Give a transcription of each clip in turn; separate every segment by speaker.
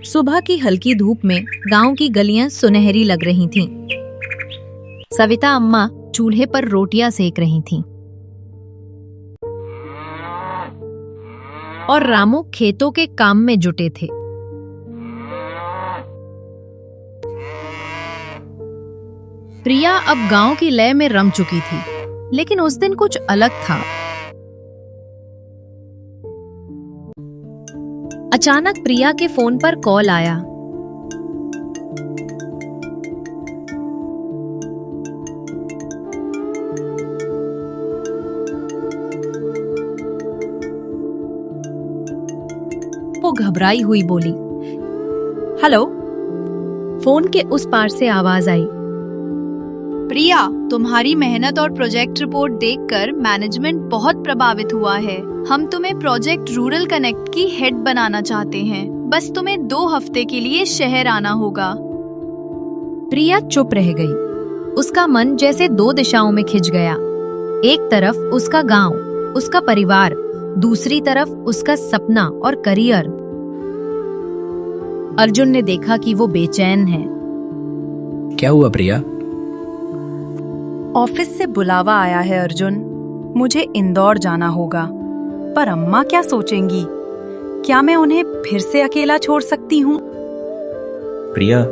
Speaker 1: सुबह की हल्की धूप में गांव की गलियां सुनहरी लग रही थीं। सविता अम्मा चूल्हे पर रोटियां सेक रही थीं और रामू खेतों के काम में जुटे थे। प्रिया अब गांव की लय में रम चुकी थी, लेकिन उस दिन कुछ अलग था। अचानक प्रिया के फोन पर कॉल आया। वो घबराई हुई बोली, हेलो। फोन के उस पार से आवाज आई,
Speaker 2: प्रिया, तुम्हारी मेहनत और प्रोजेक्ट रिपोर्ट देखकर मैनेजमेंट बहुत प्रभावित हुआ है। हम तुम्हें प्रोजेक्ट रूरल कनेक्ट की हेड बनाना चाहते हैं। बस तुम्हें 2 हफ्ते के लिए शहर आना होगा।
Speaker 1: प्रिया चुप रह गई। उसका मन जैसे 2 दिशाओं में खिंच गया। एक तरफ उसका गांव, उसका परिवार, दूसरी तरफ उसका सपना और करियर। अर्जुन ने देखा कि वो बेचैन है।
Speaker 3: क्या हुआ प्रिया?
Speaker 4: ऑफिस से बुलावा आया है अर्जुन। मुझे इंदौर जाना होगा, पर अम्मा क्या सोचेंगी? क्या मैं उन्हें फिर से अकेला छोड़ सकती हूँ?
Speaker 3: प्रिया,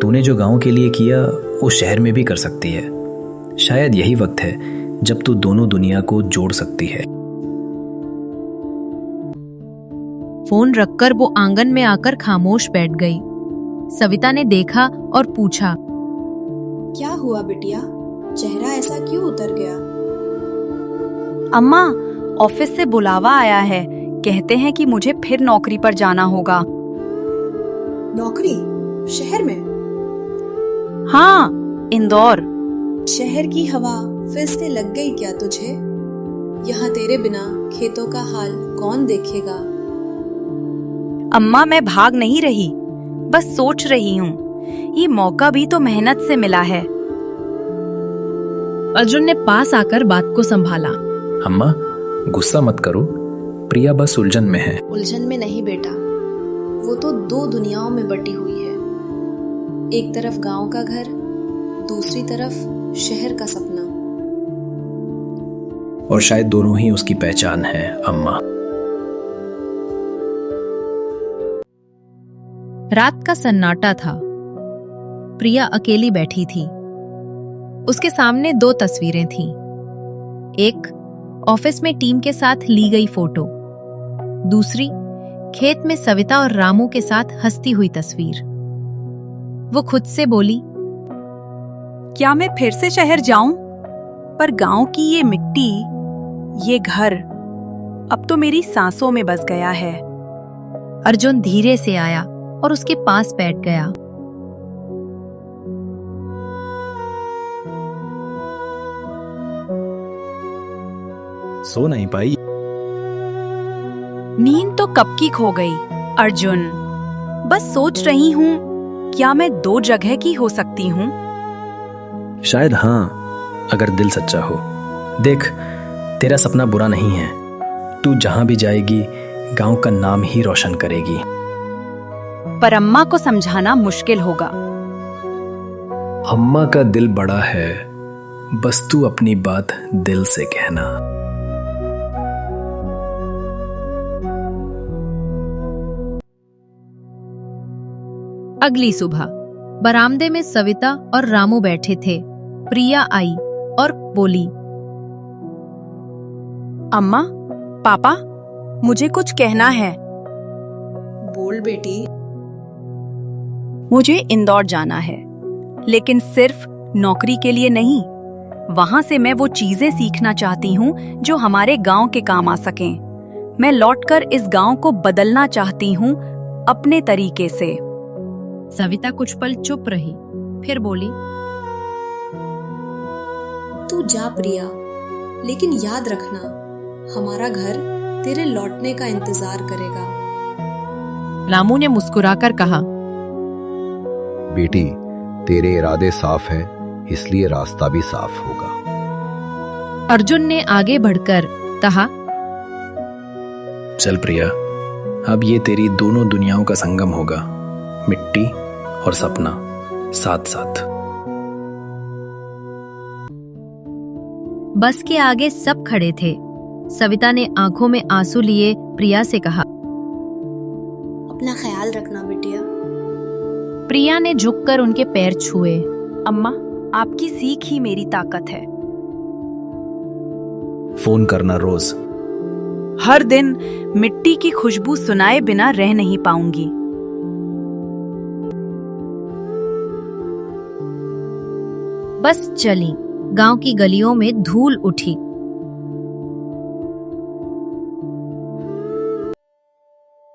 Speaker 3: तूने जो गांव के लिए किया वो शहर में भी कर सकती है। शायद यही वक्त है जब तू दोनों दुनिया को जोड़ सकती है।
Speaker 1: फोन रखकर वो आंगन में आकर खामोश बैठ गई। सविता ने देखा और पूछा,
Speaker 5: क्या हुआ बिटिया? चेहरा ऐसा क्यों उतर गया?
Speaker 4: अम्मा, ऑफिस से बुलावा आया है। कहते हैं कि मुझे फिर नौकरी पर जाना होगा।
Speaker 5: नौकरी? शहर में?
Speaker 4: हाँ, इंदौर।
Speaker 5: शहर की हवा फिर से लग गई क्या तुझे? यहाँ तेरे बिना खेतों का हाल कौन देखेगा?
Speaker 4: अम्मा, मैं भाग नहीं रही, बस सोच रही हूँ। ये मौका भी तो मेहनत से मिला है।
Speaker 1: अर्जुन ने पास आकर बात को संभाला।
Speaker 3: अम्मा, गुस्सा मत करो। प्रिया बस उलझन में है।
Speaker 5: उलझन में नहीं बेटा, वो तो 2 दुनियाओं में बटी हुई है। एक तरफ गांव का घर, दूसरी तरफ शहर का सपना।
Speaker 3: और शायद दोनों ही उसकी पहचान है अम्मा।
Speaker 1: रात का सन्नाटा था। प्रिया अकेली बैठी थी। उसके सामने 2 तस्वीरें थीं। एक ऑफिस में टीम के साथ ली गई फोटो, दूसरी खेत में सविता और रामू के साथ हंसती हुई तस्वीर। वो खुद से बोली,
Speaker 4: क्या मैं फिर से शहर जाऊं? पर गांव की ये मिट्टी, ये घर अब तो मेरी सांसों में बस गया है।
Speaker 1: अर्जुन धीरे से आया और उसके पास बैठ गया।
Speaker 3: सो नहीं पाई?
Speaker 4: नींद तो कब की खो गई अर्जुन। बस सोच रही हूँ, क्या मैं 2 जगह की हो सकती हूँ?
Speaker 3: शायद हाँ, अगर दिल सच्चा हो। देख, तेरा सपना बुरा नहीं है। तू जहां भी जाएगी गांव का नाम ही रोशन करेगी।
Speaker 4: पर अम्मा को समझाना मुश्किल होगा।
Speaker 3: अम्मा का दिल बड़ा है, बस तू अपनी बात दिल से कहना।
Speaker 1: अगली सुबह बरामदे में सविता और रामू बैठे थे। प्रिया आई और बोली,
Speaker 4: अम्मा, पापा, मुझे कुछ कहना है।
Speaker 5: बोल बेटी।
Speaker 4: मुझे इंदौर जाना है, लेकिन सिर्फ नौकरी के लिए नहीं। वहां से मैं वो चीजें सीखना चाहती हूँ जो हमारे गांव के काम आ सकें। मैं लौटकर इस गांव को बदलना चाहती हूँ अपने तरीके से।
Speaker 1: सविता कुछ पल चुप रही, फिर बोली,
Speaker 5: तू जा प्रिया, लेकिन याद रखना, हमारा घर तेरे लौटने का इंतजार करेगा।
Speaker 1: रामू ने मुस्कुराकर कहा,
Speaker 6: बेटी, तेरे इरादे साफ है, इसलिए रास्ता भी साफ होगा।
Speaker 1: अर्जुन ने आगे बढ़कर कहा,
Speaker 3: चल प्रिया, अब ये तेरी दोनों दुनियाओं का संगम होगा। मिट्टी और सपना साथ साथ।
Speaker 1: बस के आगे सब खड़े थे। सविता ने आंखों में आंसू लिए प्रिया से कहा,
Speaker 5: अपना ख्याल रखना बिटिया।
Speaker 1: प्रिया ने झुककर उनके पैर छुए।
Speaker 4: अम्मा, आपकी सीख ही मेरी ताकत है।
Speaker 3: फोन करना रोज।
Speaker 4: हर दिन मिट्टी की खुशबू सुनाए बिना रह नहीं पाऊंगी।
Speaker 1: बस चली। गांव की गलियों में धूल उठी।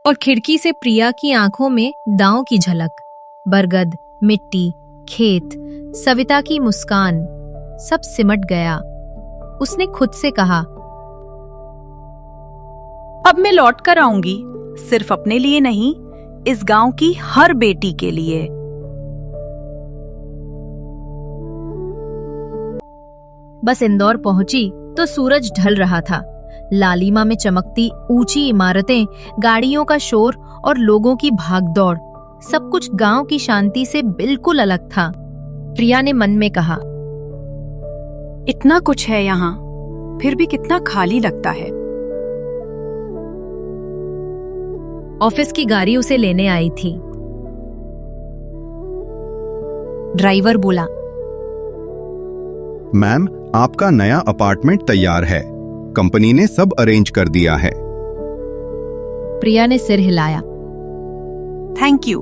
Speaker 1: और खिड़की से प्रिया की आंखों में दांव की झलक। बरगद, मिट्टी, खेत, सविता की मुस्कान, सब सिमट गया। उसने खुद से कहा,
Speaker 4: अब मैं लौट कर आऊंगी, सिर्फ अपने लिए नहीं, इस गांव की हर बेटी के लिए।
Speaker 1: बस इंदौर पहुंची तो सूरज ढल रहा था। लालिमा में चमकती ऊंची इमारतें, गाड़ियों का शोर और लोगों की भागदौड़, सब कुछ गांव की शांति से बिल्कुल अलग था। प्रिया ने मन में कहा,
Speaker 4: इतना कुछ है यहाँ, फिर भी कितना खाली लगता है।
Speaker 1: ऑफिस की गाड़ी उसे लेने आई थी। ड्राइवर बोला,
Speaker 7: मैम, आपका नया अपार्टमेंट तैयार है। कंपनी ने सब अरेंज कर दिया है।
Speaker 1: प्रिया ने सिर हिलाया।
Speaker 4: Thank you.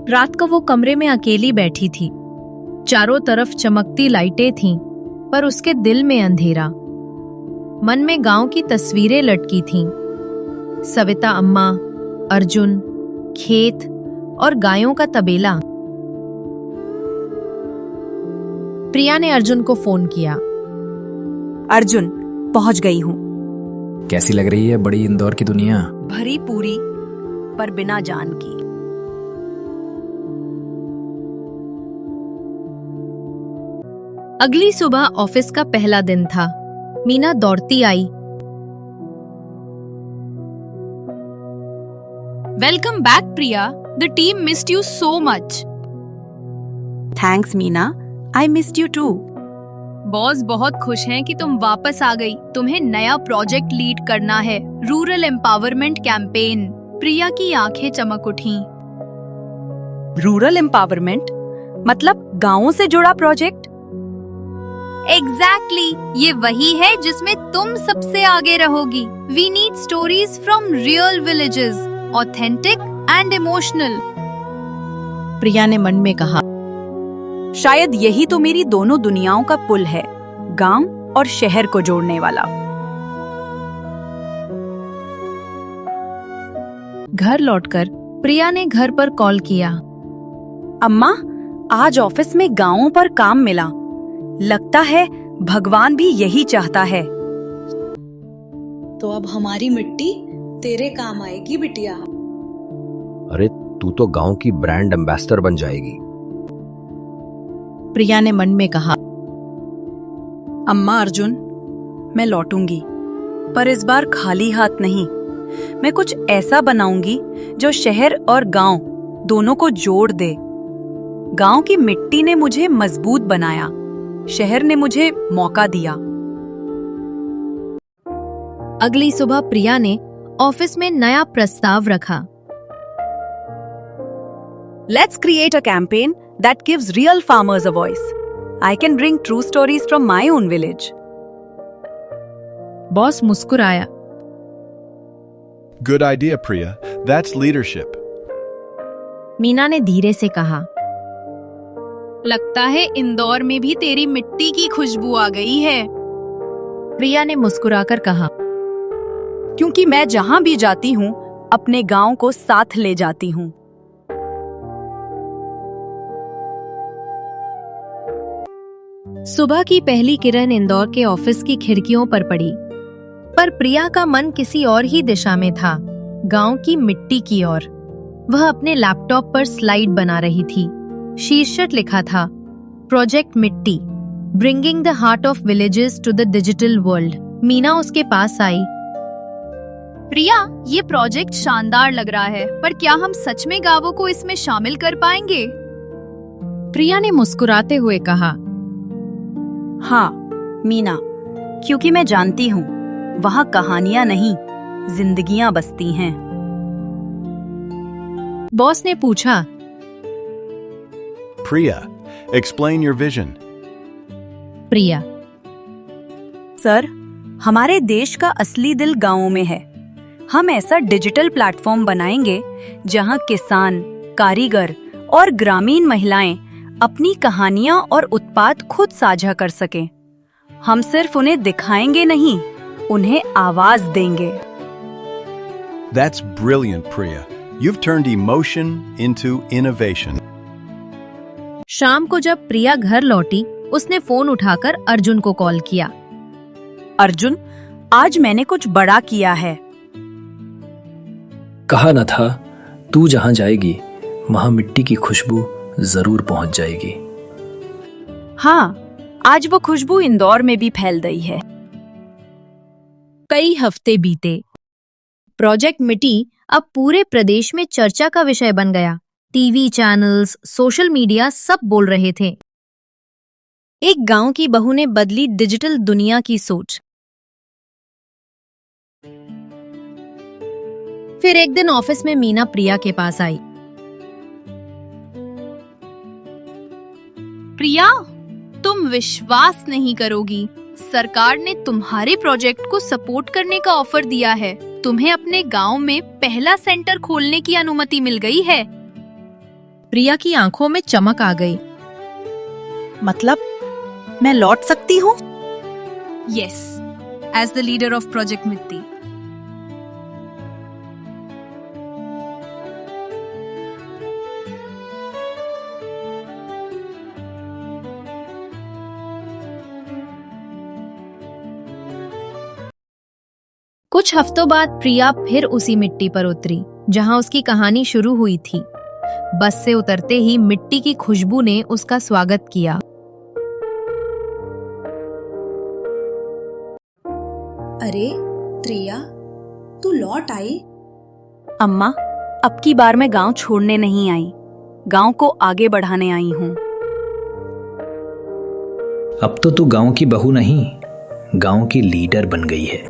Speaker 1: रात को वो कमरे में अकेली बैठी थी। चारों तरफ चमकती लाइटें थीं, पर उसके दिल में अंधेरा। मन में गांव की तस्वीरें लटकी थीं। सविता अम्मा, अर्जुन, खेत और गायों का तबेला। प्रिया ने अर्जुन को फोन किया।
Speaker 4: अर्जुन, पहुंच गई हूँ।
Speaker 3: कैसी लग रही है बड़ी इंदौर की दुनिया?
Speaker 4: भरी पूरी, पर बिना जान की।
Speaker 1: अगली सुबह ऑफिस का पहला दिन था। मीना दौड़ती आई।
Speaker 2: Welcome back Priya, the team missed you so much.
Speaker 4: Thanks Meena, I missed you too.
Speaker 2: Boss बहुत खुश हैं कि तुम वापस आ गई। तुम्हें नया प्रोजेक्ट लीड करना है, रूरल एम्पावरमेंट कैंपेन। प्रिया की आंखें चमक उठीं।
Speaker 4: रूरल एम्पावरमेंट मतलब गांवों से जुड़ा प्रोजेक्ट?
Speaker 2: एग्जैक्टली, ये वही है जिसमें तुम सबसे आगे रहोगी। We need stories from real villages, authentic and emotional.
Speaker 1: Priya ने मन में कहा,
Speaker 4: शायद यही तो मेरी दोनों दुनियाओं का पुल है, गांव और शहर को जोड़ने वाला।
Speaker 1: घर लौटकर प्रिया ने घर पर कॉल किया।
Speaker 4: अम्मा, आज ऑफिस में गांवों पर काम मिला। लगता है भगवान भी यही चाहता है।
Speaker 5: तो अब हमारी मिट्टी तेरे काम आएगी बिटिया।
Speaker 6: अरे तू तो गांव की ब्रांड एम्बेसडर बन जाएगी।
Speaker 1: प्रिया ने मन में कहा,
Speaker 4: अम्मा अर्जुन, मैं लौटूंगी, पर इस बार खाली हाथ नहीं। मैं कुछ ऐसा बनाऊंगी जो शहर और गांव दोनों को जोड़ दे। गांव की मिट्टी ने मुझे मजबूत बनाया, शहर ने मुझे मौका दिया।
Speaker 1: अगली सुबह प्रिया ने ऑफिस में नया प्रस्ताव रखा।
Speaker 4: Let's create a campaign that gives real farmers a voice. I can bring true stories from my own village.
Speaker 1: Boss मुस्कुराया।
Speaker 8: Good idea, Priya. That's leadership.
Speaker 1: Meena ने धीरे से कहा,
Speaker 2: लगता है इंदौर में भी तेरी मिट्टी की खुशबू आ गई है।
Speaker 1: प्रिया ने मुस्कुराकर कहा,
Speaker 4: क्योंकि मैं जहां भी जाती हूँ अपने गांव को साथ ले जाती हूँ।
Speaker 1: सुबह की पहली किरण इंदौर के ऑफिस की खिड़कियों पर पड़ी, पर प्रिया का मन किसी और ही दिशा में था, गांव की मिट्टी की ओर। वह अपने लैपटॉप पर स्लाइड बना रही थी। शीर्षक लिखा था, project Mitti, bringing the heart of villages to the digital world. Meena उसके पास आई।
Speaker 2: प्रिया, ये प्रोजेक्ट शानदार लग रहा है, पर क्या हम सच में गांवों को इसमें शामिल कर पाएंगे?
Speaker 1: प्रिया ने मुस्कुराते हुए कहा,
Speaker 4: हाँ मीना, क्योंकि मैं जानती हूँ वहाँ कहानियां नहीं, जिंदगियां बसती हैं।
Speaker 1: बॉस ने पूछा,
Speaker 8: Priya, explain your vision.
Speaker 1: Priya,
Speaker 4: sir, हमारे देश का असली दिल गांवों में है। हम ऐसा डिजिटल प्लेटफॉर्म बनाएंगे जहां किसान, कारीगर और ग्रामीण महिलाएं अपनी कहानियां और उत्पाद खुद साझा कर सकें। हम सिर्फ उन्हें दिखाएंगे नहीं, उन्हें आवाज देंगे।
Speaker 8: That's brilliant, Priya. You've turned emotion into innovation.
Speaker 1: शाम को जब प्रिया घर लौटी, उसने फोन उठाकर अर्जुन को कॉल किया।
Speaker 4: अर्जुन, आज मैंने कुछ बड़ा किया है।
Speaker 3: कहा न था, तू जहां जाएगी वहां मिट्टी की खुशबू जरूर पहुंच जाएगी।
Speaker 4: हाँ, आज वो खुशबू इंदौर में भी फैल गई है।
Speaker 1: कई हफ्ते बीते। प्रोजेक्ट मिट्टी अब पूरे प्रदेश में चर्चा का विषय बन गया। टीवी चैनल्स, सोशल मीडिया सब बोल रहे थे। एक गांव की बहू ने बदली डिजिटल दुनिया की सोच। फिर एक दिन ऑफिस में मीना प्रिया के पास आई।
Speaker 2: प्रिया, तुम विश्वास नहीं करोगी, सरकार ने तुम्हारे प्रोजेक्ट को सपोर्ट करने का ऑफर दिया है। तुम्हें अपने गांव में पहला सेंटर खोलने की अनुमति मिल गई है।
Speaker 1: प्रिया की आंखों में चमक आ गई।
Speaker 4: मतलब मैं लौट सकती हूँ?
Speaker 2: Yes, as the leader of project Mitti.
Speaker 1: कुछ हफ्तों बाद प्रिया फिर उसी मिट्टी पर उतरी जहां उसकी कहानी शुरू हुई थी। बस से उतरते ही मिट्टी की खुशबू ने उसका स्वागत किया।
Speaker 5: अरे प्रिया, तू लौट आई?
Speaker 4: अम्मा, अब की बार मैं गांव छोड़ने नहीं आई, गांव को आगे बढ़ाने आई हूँ।
Speaker 3: अब तो तू गांव की बहू नहीं, गांव की लीडर बन गई है।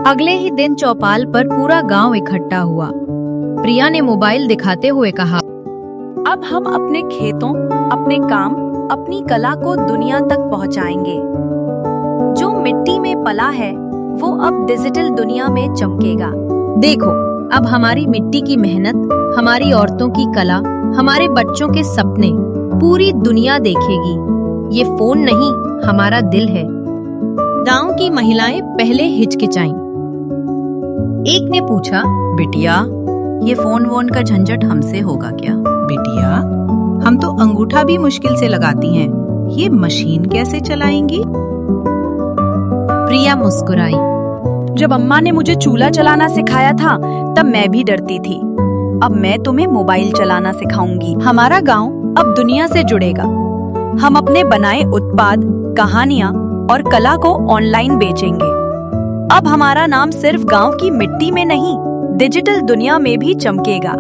Speaker 1: अगले ही दिन चौपाल पर पूरा गांव इकट्ठा हुआ। प्रिया ने मोबाइल दिखाते हुए कहा,
Speaker 4: अब हम अपने खेतों, अपने काम, अपनी कला को दुनिया तक पहुंचाएंगे। जो मिट्टी में पला है वो अब डिजिटल दुनिया में चमकेगा।
Speaker 1: देखो, अब हमारी मिट्टी की मेहनत, हमारी औरतों की कला, हमारे बच्चों के सपने पूरी दुनिया देखेगी। ये फोन नहीं, हमारा दिल है। गांव की महिलाएं पहले हिचकिचाईं। एक ने पूछा,
Speaker 4: बिटिया, ये फोन वोन का झंझट हमसे होगा क्या?
Speaker 9: बिटिया, हम तो अंगूठा भी मुश्किल से लगाती हैं, ये मशीन कैसे चलाएंगी?
Speaker 1: प्रिया मुस्कुराई।
Speaker 4: जब अम्मा ने मुझे चूल्हा चलाना सिखाया था तब मैं भी डरती थी। अब मैं तुम्हें मोबाइल चलाना सिखाऊंगी। हमारा गांव अब दुनिया से जुड़ेगा। हम अपने बनाए उत्पाद, कहानियां और कला को ऑनलाइन बेचेंगे। अब हमारा नाम सिर्फ गांव की मिट्टी में नहीं, डिजिटल दुनिया में भी चमकेगा।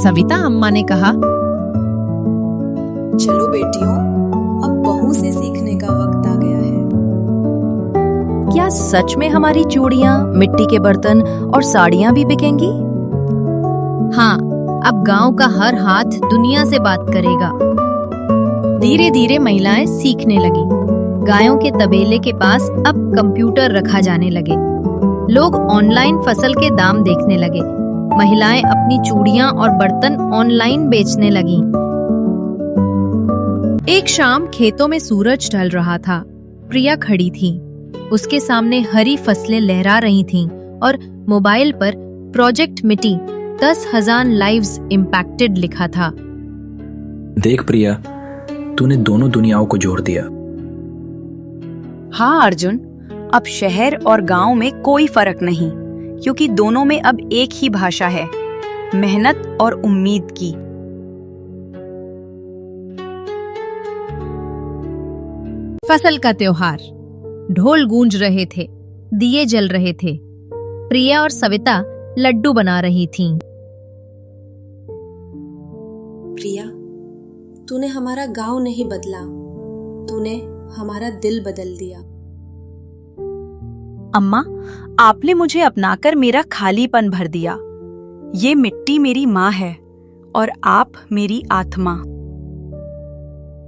Speaker 1: सविता अम्मा ने कहा,
Speaker 5: चलो बेटियों, अब बहू से सीखने का वक्त आ गया है।
Speaker 4: क्या सच में हमारी चूड़ियां, मिट्टी के बर्तन और साड़ियां भी बिकेंगी?
Speaker 1: हाँ, अब गांव का हर हाथ दुनिया से बात करेगा। धीरे धीरे महिलाएं सीखने लगी। गायों के तबेले के पास अब कंप्यूटर रखा जाने लगे। लोग ऑनलाइन फसल के दाम देखने लगे। महिलाएं अपनी चूड़ियां और बर्तन ऑनलाइन बेचने लगी। एक शाम खेतों में सूरज ढल रहा था। प्रिया खड़ी थी। उसके सामने हरी फसलें लहरा रही थीं और मोबाइल पर प्रोजेक्ट मिट्टी 10,000 लाइव्स इम्पैक्टेड लिखा था।
Speaker 3: देख प्रिया, तूने दोनों दुनियाओं को जोड़ दिया।
Speaker 4: हाँ अर्जुन, अब शहर और गांव में कोई फर्क नहीं, क्योंकि दोनों में अब एक ही भाषा है, मेहनत और उम्मीद की।
Speaker 1: फसल का त्योहार। ढोल गूंज रहे थे, दिए जल रहे थे। प्रिया और सविता लड्डू बना रही थीं।
Speaker 5: प्रिया, तूने हमारा गांव नहीं बदला, तूने हमारा दिल बदल दिया।
Speaker 4: अम्मा, आपने मुझे अपनाकर मेरा खालीपन भर दिया। ये मिट्टी मेरी माँ है और आप मेरी आत्मा।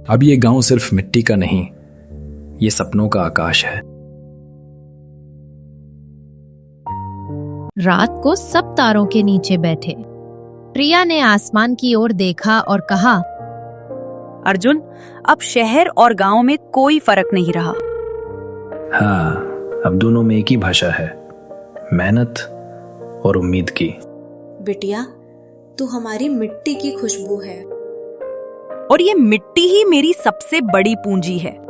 Speaker 3: अब ये गांव सिर्फ मिट्टी का नहीं, ये सपनों का आकाश है।
Speaker 1: रात को सब तारों के नीचे बैठे। प्रिया ने आसमान की ओर देखा और कहा,
Speaker 4: अर्जुन, अब शहर और गांव में कोई फर्क नहीं रहा।
Speaker 3: हाँ, अब दोनों में एक ही भाषा है, मेहनत और उम्मीद की।
Speaker 5: बिटिया, तू हमारी मिट्टी की खुशबू है।
Speaker 4: और ये मिट्टी ही मेरी सबसे बड़ी पूंजी है।